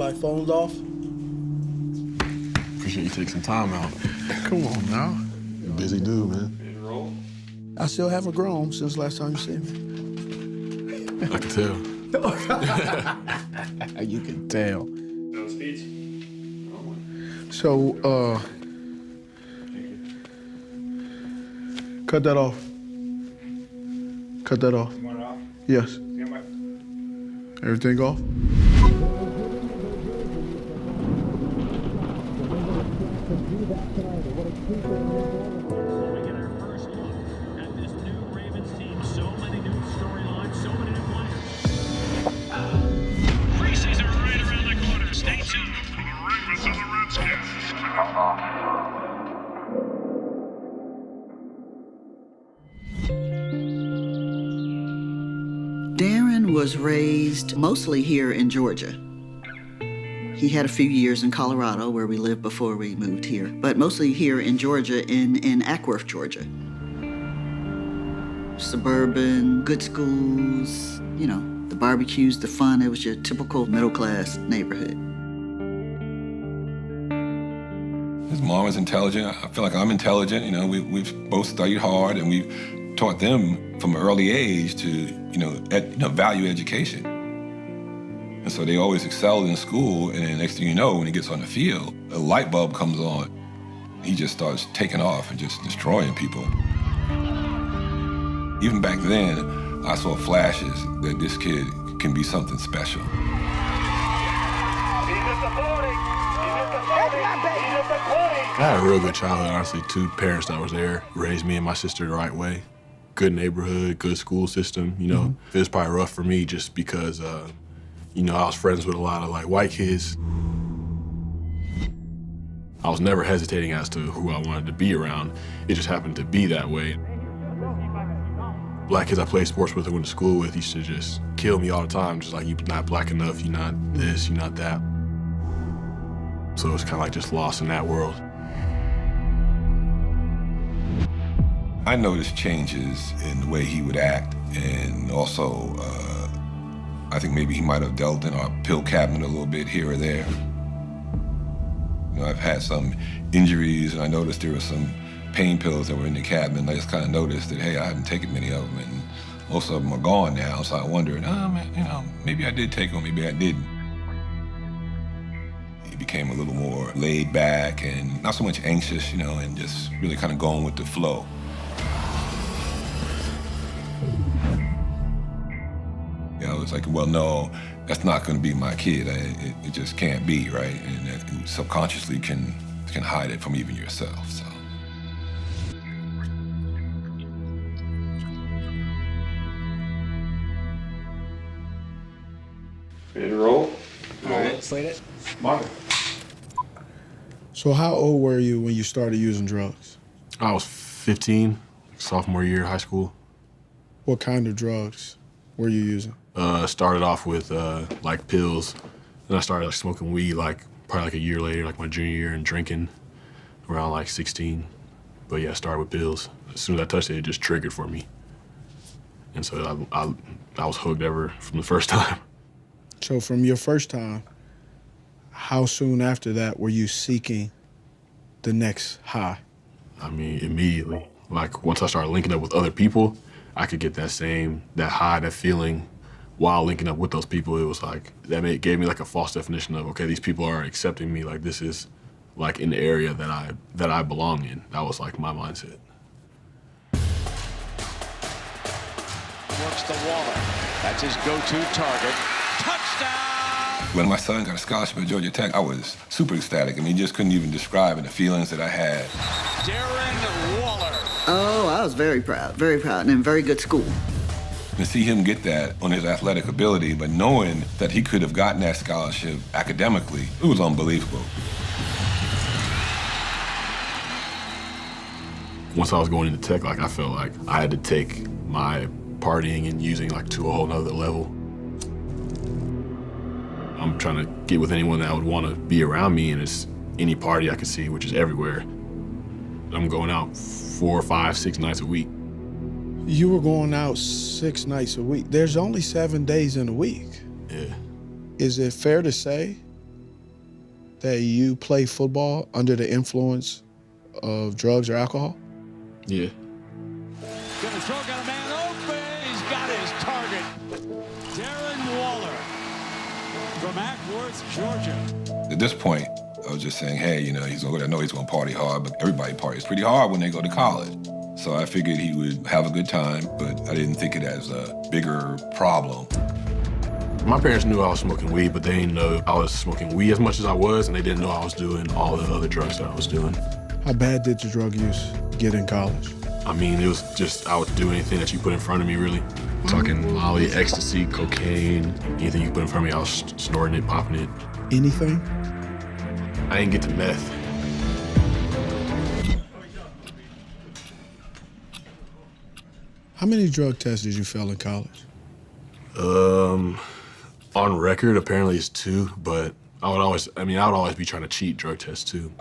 like phones off? Appreciate you taking some time out. Come on now. Busy dude, man. I still haven't grown since last time you seen me. I can tell. You can tell. No speech. So, cut that off. Cut that off. You want it off? Yes. Stand by. Everything off? Darren was raised mostly here in Georgia. He had a few years in Colorado, where we lived before we moved here, but mostly here in Georgia, in Ackworth, Georgia. Suburban, good schools, you know, the barbecues, the fun. It was your typical middle-class neighborhood. His mom was intelligent. I feel like I'm intelligent. You know, we've both studied hard, and we've taught them from an early age to, value education. And so they always excelled in school, and then next thing you know, when he gets on the field, a light bulb comes on. He just starts taking off and just destroying people. Even back then, I saw flashes that this kid can be something special. I had a real good childhood, honestly. 2 parents that was there, raised me and my sister the right way. Good neighborhood, good school system, you know. It was probably rough for me just because, I was friends with a lot of, white kids. I was never hesitating as to who I wanted to be around. It just happened to be that way. Black kids I played sports with and went to school with used to just kill me all the time, just like, you're not black enough, you're not this, you're not that. So it was kind of just lost in that world. I noticed changes in the way he would act, and also I think maybe he might have delved in our pill cabinet a little bit here or there. I've had some injuries, and I noticed there were some pain pills that were in the cabinet, and I just kind of noticed that, hey, I haven't taken many of them, and most of them are gone now, so I wondered, maybe I did take them, maybe I didn't. He became a little more laid back and not so much anxious, and just really kind of going with the flow. I was like, well, no, that's not going to be my kid. It just can't be, right? And that you subconsciously can hide it from even yourself. So. Ready to roll? All right, slate it. Mark. So how old were you when you started using drugs? I was 15, sophomore year of high school. What kind of drugs were you using? Started off with pills, then I started smoking weed probably a year later, my junior year, and drinking around 16. But yeah, I started with pills. As soon as I touched it, it just triggered for me. And so I was hooked ever from the first time. So from your first time, how soon after that were you seeking the next high? I mean, immediately. Once I started linking up with other people, I could get that high, that feeling while linking up with those people. It was gave me a false definition of, okay, these people are accepting me, this is in the area that I belong in. That was my mindset. Works to Waller. That's his go-to target. Touchdown! When my son got a scholarship at Georgia Tech, I was super ecstatic. I mean, you just couldn't even describe the feelings that I had. Darren Waller. Oh, I was very proud, and in very good school. To see him get that on his athletic ability, but knowing that he could have gotten that scholarship academically, it was unbelievable. Once I was going into Tech, I felt like I had to take my partying and using to a whole nother level. I'm trying to get with anyone that would want to be around me, and it's any party I could see, which is everywhere. I'm going out 4, 5, 6 nights a week. You were going out 6 nights a week. There's only 7 days in a week. Yeah. Is it fair to say that you play football under the influence of drugs or alcohol? Yeah. Gonna throw, got a man open. He's got his target. Darren Waller from Ackworth, Georgia. At this point, I was just saying, hey, you know, he's gonna, I know he's gonna party hard, but everybody parties pretty hard when they go to college. So I figured he would have a good time, but I didn't think it as a bigger problem. My parents knew I was smoking weed, but they didn't know I was smoking weed as much as I was, and they didn't know I was doing all the other drugs that I was doing. How bad did your drug use get in college? I mean, it was just, I would do anything that you put in front of me, really. Talking Molly, ecstasy, cocaine, anything you put in front of me, I was snorting it, popping it. Anything? I didn't get to meth. How many drug tests did you fail in college? On record, apparently it's 2, but I would always be trying to cheat drug tests too.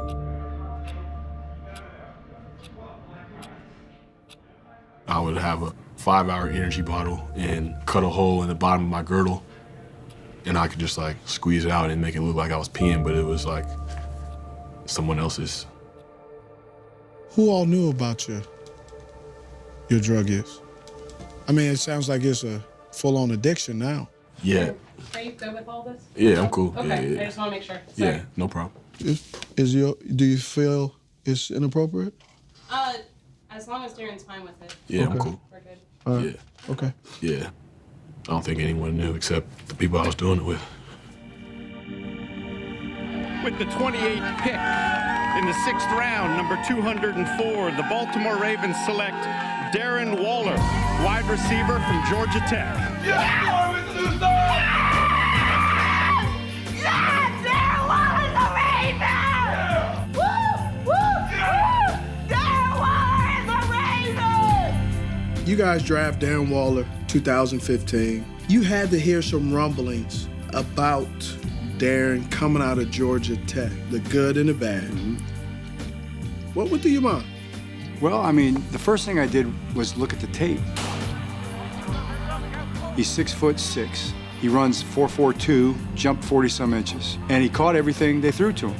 I would have a 5-hour energy bottle and cut a hole in the bottom of my girdle, and I could just like squeeze it out and make it look like I was peeing, but it was like someone else's. Who all knew about your drug use? I mean, it sounds like it's a full-on addiction now. Yeah. Are you good with all this? Yeah, I'm cool. Okay, Yeah. I just want to make sure. Sorry. Yeah, no problem. Do you feel it's inappropriate? As long as Darren's fine with it. Yeah, I'm Okay. cool. We're good. All right. Yeah. Okay. Yeah. I don't think anyone knew except the people I was doing it with. With the 28th pick in the 6th round, number 204, the Baltimore Ravens select Darren Waller, wide receiver from Georgia Tech. Darren Waller's a Raven! Woo! Woo! Woo! Darren Waller is a Raven! You guys draft Darren Waller, 2015. You had to hear some rumblings about Darren coming out of Georgia Tech, the good and the bad. What went through your mind? Well, I mean, the first thing I did was look at the tape. He's 6'6". He runs 4.42, jumped 40-some inches, and he caught everything they threw to him.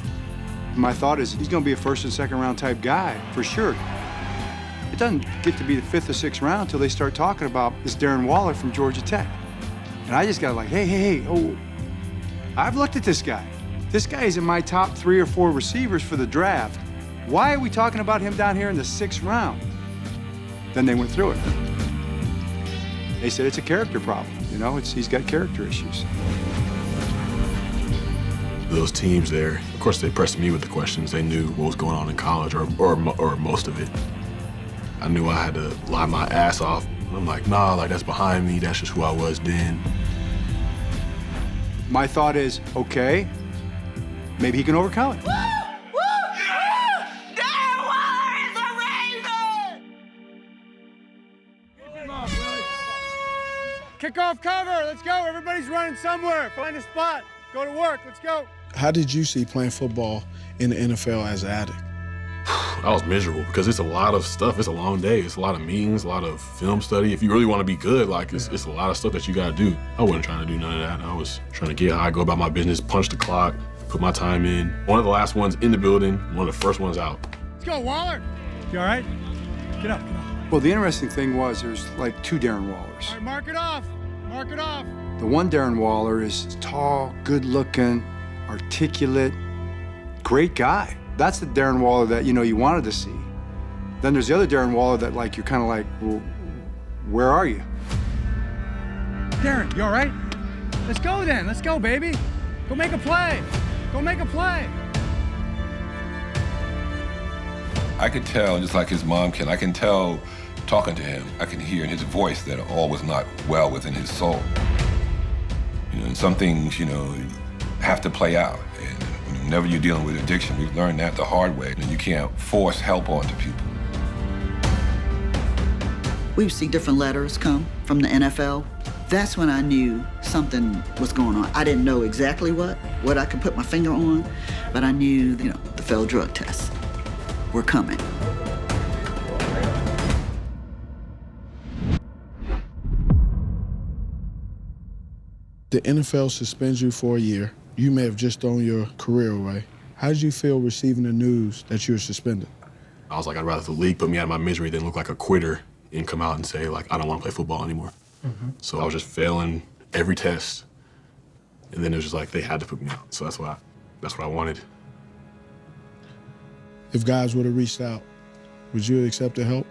My thought is he's going to be a first and second round type guy for sure. It doesn't get to be the 5th or 6th round until they start talking about this Darren Waller from Georgia Tech. And I just got like, hey, oh, I've looked at this guy. This guy is in my top 3 or 4 receivers for the draft. Why are we talking about him down here in the 6th round? Then they went through it. They said it's a character problem. You know, he's got character issues. Those teams there, of course, they pressed me with the questions. They knew what was going on in college, or most of it. I knew I had to lie my ass off. I'm like, nah, like that's behind me. That's just who I was then. My thought is, okay, maybe he can overcome it. Kick off cover, let's go. Everybody's running somewhere. Find a spot, go to work, let's go. How did you see playing football in the NFL as an addict? I was miserable because it's a lot of stuff. It's a long day. It's a lot of meetings, a lot of film study. If you really want to be good, like it's a lot of stuff that you got to do. I wasn't trying to do none of that. I was trying to get high, go about my business, punch the clock, put my time in. One of the last ones in the building, one of the first ones out. Let's go, Waller. You all right? Get up, get up. Well, the interesting thing was there's like 2 Darren Wallers. All right, mark it off. Mark it off. The one Darren Waller is tall, good-looking, articulate, great guy. That's the Darren Waller that, you know, you wanted to see. Then there's the other Darren Waller that, like, you're kind of like, well, where are you? Darren, you all right? Let's go then. Let's go, baby. Go make a play. Go make a play. I could tell, just like his mom can, I can tell talking to him, I can hear in his voice that all was not well within his soul. You know, and some things, you know, have to play out. And whenever you're dealing with addiction, we've learned that the hard way, and you can't force help onto people. We would see different letters come from the NFL. That's when I knew something was going on. I didn't know exactly what I could put my finger on, but I knew, you know, the failed drug tests were coming. The NFL suspends you for a year You may have just thrown your career away. How did you feel receiving the news that you were suspended? I was like, I'd rather the league put me out of my misery than look like a quitter and come out and say, like, I don't want to play football anymore. So I was just failing every test. And then it was just like, they had to put me out. So that's what I wanted. If guys would have reached out, would you accept the help?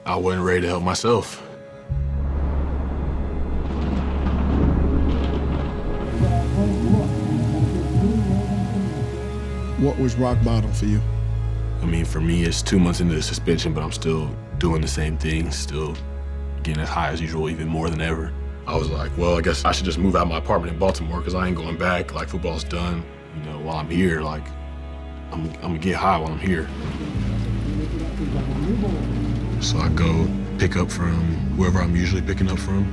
I wasn't ready to help myself. What was rock bottom for you? I mean, for me, it's 2 months into the suspension, but I'm still doing the same thing, still getting as high as usual, even more than ever. I was like, well, I guess I should just move out of my apartment in Baltimore because I ain't going back. Like, football's done. You know, while I'm here, like, I'm gonna get high while I'm here. So I go pick up from wherever I'm usually picking up from.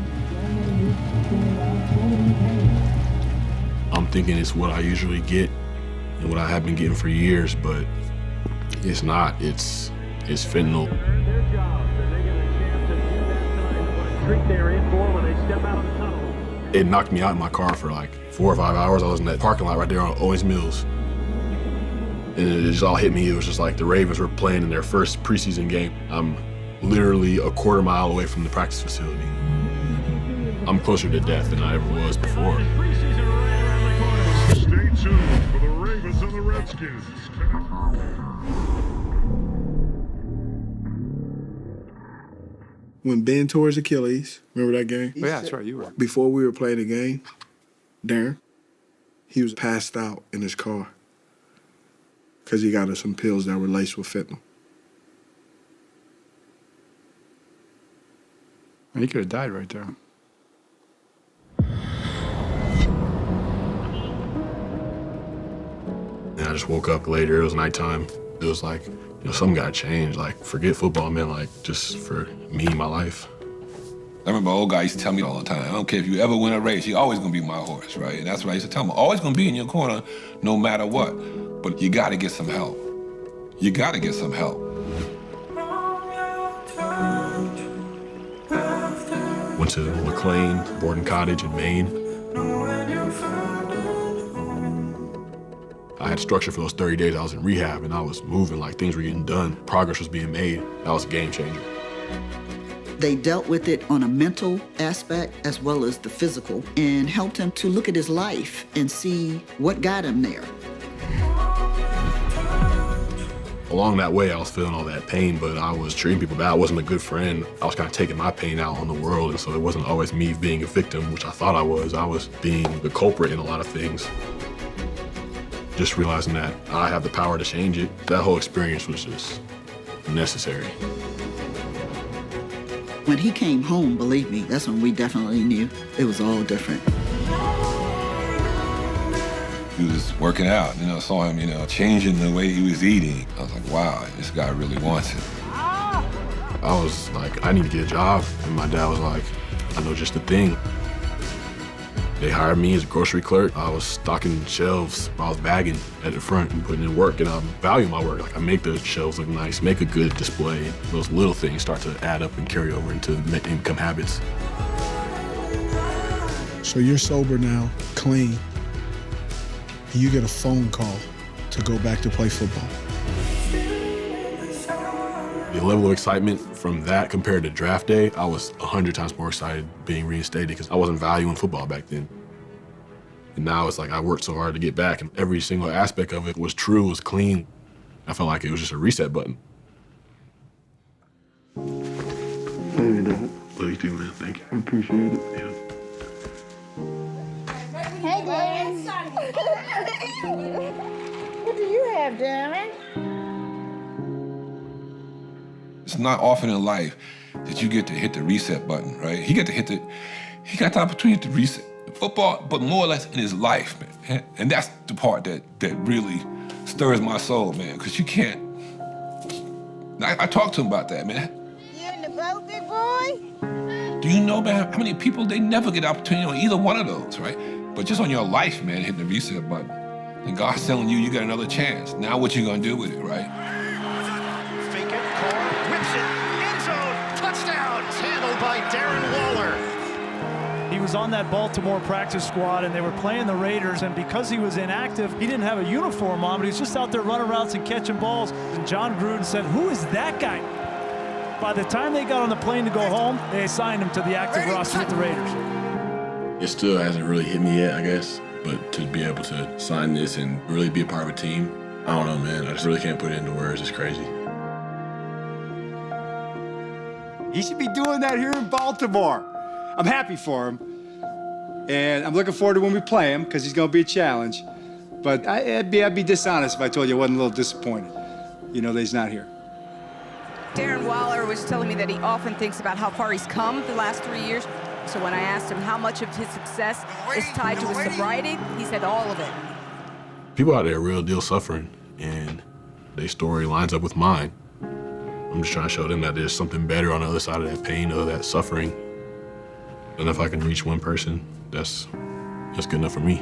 I'm thinking it's what I usually get and what I have been getting for years, but it's not. It's fentanyl. It knocked me out in my car for like 4 or 5 hours. I was in that parking lot right there on Owens Mills. And it just all hit me. It was just like the Ravens were playing in their first preseason game. I'm literally a quarter mile away from the practice facility. I'm closer to death than I ever was before. Stay tuned for the Ravens and the Redskins. When Ben tore his Achilles, remember that game? Oh, yeah, that's right, you were. Before we were playing the game, Darren, he was passed out in his car because he got us some pills that were laced with fentanyl. And he could have died right there. And I just woke up later. It was nighttime. It was like, you know, something got to change. Like, forget football, man. Like, just for me, my life. I remember my old guy used to tell me all the time, I don't care if you ever win a race, you're always gonna be my horse, right? And that's what I used to tell him. Always gonna be in your corner, no matter what. But you gotta get some help. You gotta get some help. Went to McLean boarding cottage in Maine. I had structure for those 30 days I was in rehab, and I was moving, like things were getting done. Progress was being made. That was a game changer. They dealt with it on a mental aspect as well as the physical and helped him to look at his life and see what got him there. Along that way, I was feeling all that pain, but I was treating people bad. I wasn't a good friend. I was kind of taking my pain out on the world, and so it wasn't always me being a victim, which I thought I was. I was being the culprit in a lot of things. Just realizing that I have the power to change it. That whole experience was just necessary. When he came home, believe me, that's when we definitely knew it was all different. He was working out, you know, saw him, you know, changing the way he was eating. I was like, wow, this guy really wants it. I was like, I need to get a job. And my dad was like, I know just the thing. They hired me as a grocery clerk. I was stocking shelves. I was bagging at the front and putting in work, and I value my work. Like, I make the shelves look nice, make a good display. Those little things start to add up and carry over into income habits. So you're sober now, clean, and you get a phone call to go back to play football. The level of excitement from that compared to draft day, I was 100 times more excited being reinstated because I wasn't valuing football back then. And now it's like I worked so hard to get back, and every single aspect of it was true, was clean. I felt like it was just a reset button. Maybe not. Love you too, man. Thank you. I appreciate it. Yeah. Hey, Darren. What do you have, Darren? It's not often in life that you get to hit the reset button, right? He got the opportunity to reset football, but more or less in his life, man. And that's the part that really stirs my soul, man, because you can't. I talked to him about that, man. You in the boat, big boy? Do you know, man, how many people, they never get the opportunity on either one of those, right? But just on your life, man, hitting the reset button. And God's telling you, you got another chance. Now what you gonna do with it, right? Fake it, Cole whips it, end zone, touchdown, handled by Darren Waller. He was on that Baltimore practice squad, and they were playing the Raiders, and because he was inactive, he didn't have a uniform on, but he was just out there running routes and catching balls. And John Gruden said, "Who is that guy?" By the time they got on the plane to go home, they assigned him to the active roster with the Raiders. It still hasn't really hit me yet, I guess, but to be able to sign this and really be a part of a team, I don't know, man. I just really can't put it into words. It's crazy. He should be doing that here in Baltimore. I'm happy for him. And I'm looking forward to when we play him, because he's going to be a challenge. But I'd be dishonest if I told you I wasn't a little disappointed, that he's not here. Darren Waller was telling me that he often thinks about how far he's come the last 3 years. So when I asked him how much of his success is tied to his sobriety, he said all of it. People out there are real deal suffering, and their story lines up with mine. I'm just trying to show them that there's something better on the other side of that pain or that suffering. And if I can reach one person, that's good enough for me.